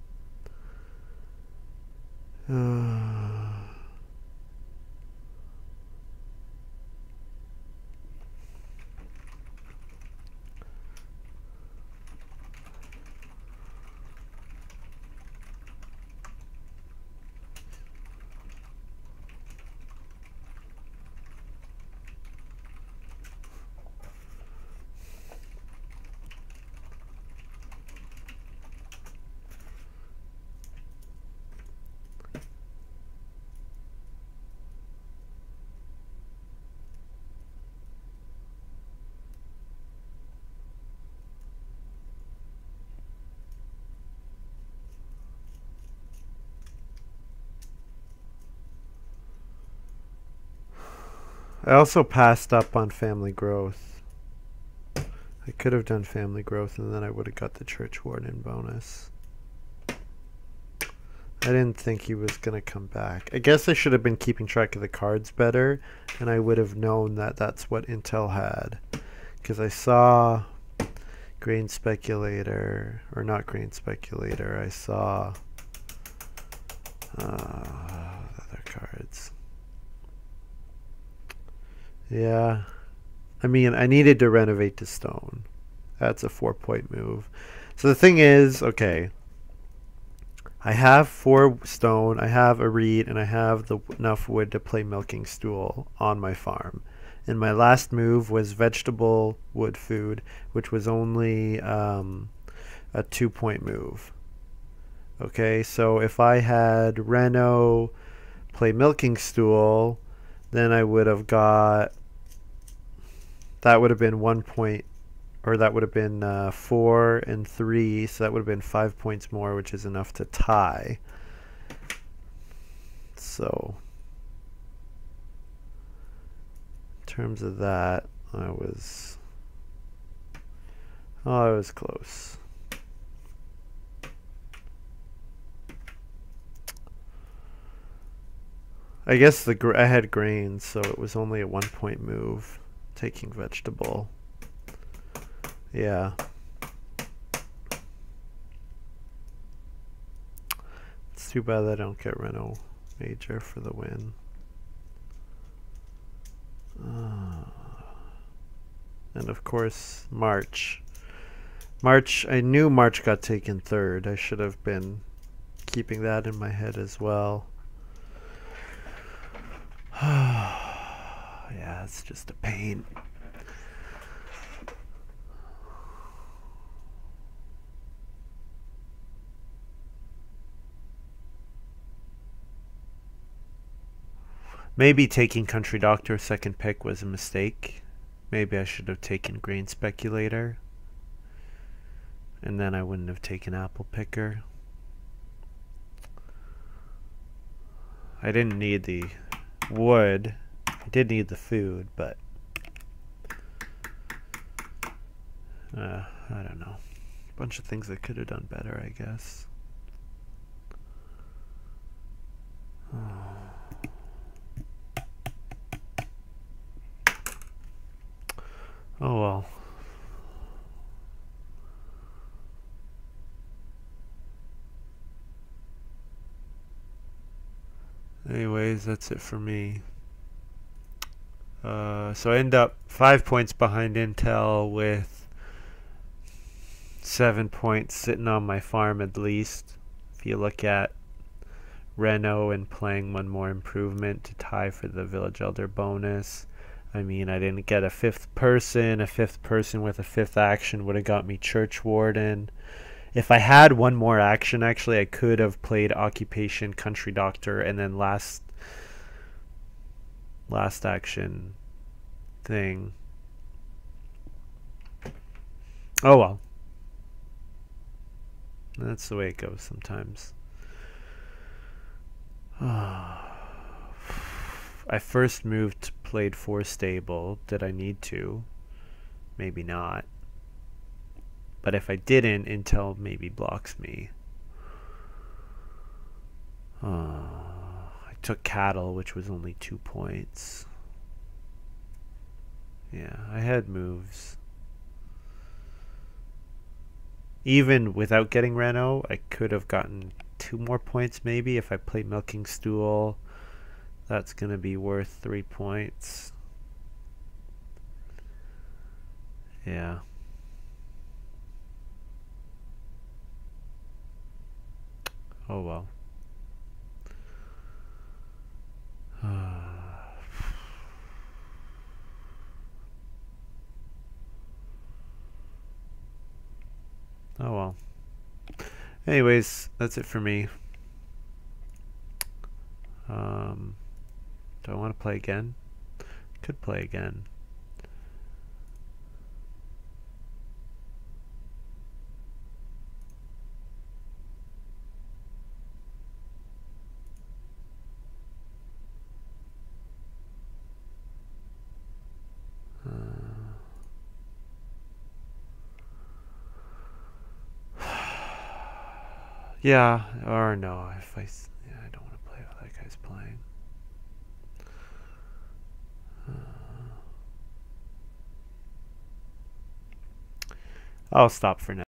I also passed up on family growth. I could have done family growth and then I would have got the church warden bonus. I didn't think he was going to come back. I guess I should have been keeping track of the cards better, and I would have known that that's what Intel had. Because I saw grain speculator, or not grain speculator, I saw other cards. Yeah. I mean, I needed to renovate to stone. That's a 4-point move. So the thing is, okay, I have 4 stone, I have a reed, and I have enough wood to play milking stool on my farm. And my last move was vegetable wood food, which was only a 2-point move. Okay, so if I had Reno play milking stool, then I would have got, that would have been 1 point, or that would have been 4 and 3, so that would have been 5 points more, which is enough to tie. So in terms of that, I was close. I guess I had grains, so it was only a 1 point move, taking vegetable. Yeah. It's too bad I don't get Renault Major for the win. And of course, March. I knew March got taken third. I should have been keeping that in my head as well. Yeah, it's just a pain. Maybe taking Country Doctor second pick was a mistake. Maybe I should have taken Grain Speculator. And then I wouldn't have taken Apple Picker. I didn't need the wood. I did need the food, but I don't know. A bunch of things I could have done better, I guess. Oh well. Anyways, that's it for me. So I end up 5 points behind Intel with 7 points sitting on my farm at least. If you look at Renault and playing one more improvement to tie for the Village Elder bonus. I mean, I didn't get a fifth person. A fifth person with a fifth action would have got me Church Warden. If I had one more action, actually, I could have played Occupation, Country Doctor, and then last action thing. Oh well. That's the way it goes sometimes. I first moved, played 4 stable. Did I need to? Maybe not. But if I didn't, Intel maybe blocks me. I took cattle, which was only 2 points. Yeah, I had moves. Even without getting Renault, I could have gotten 2 more points maybe if I play Milking Stool. That's going to be worth 3 points. Yeah. Oh well. Oh well. Anyways, that's it for me. Do I want to play again? Could play again. Yeah, or no, if I don't want to play what that guy's playing. I'll stop for now.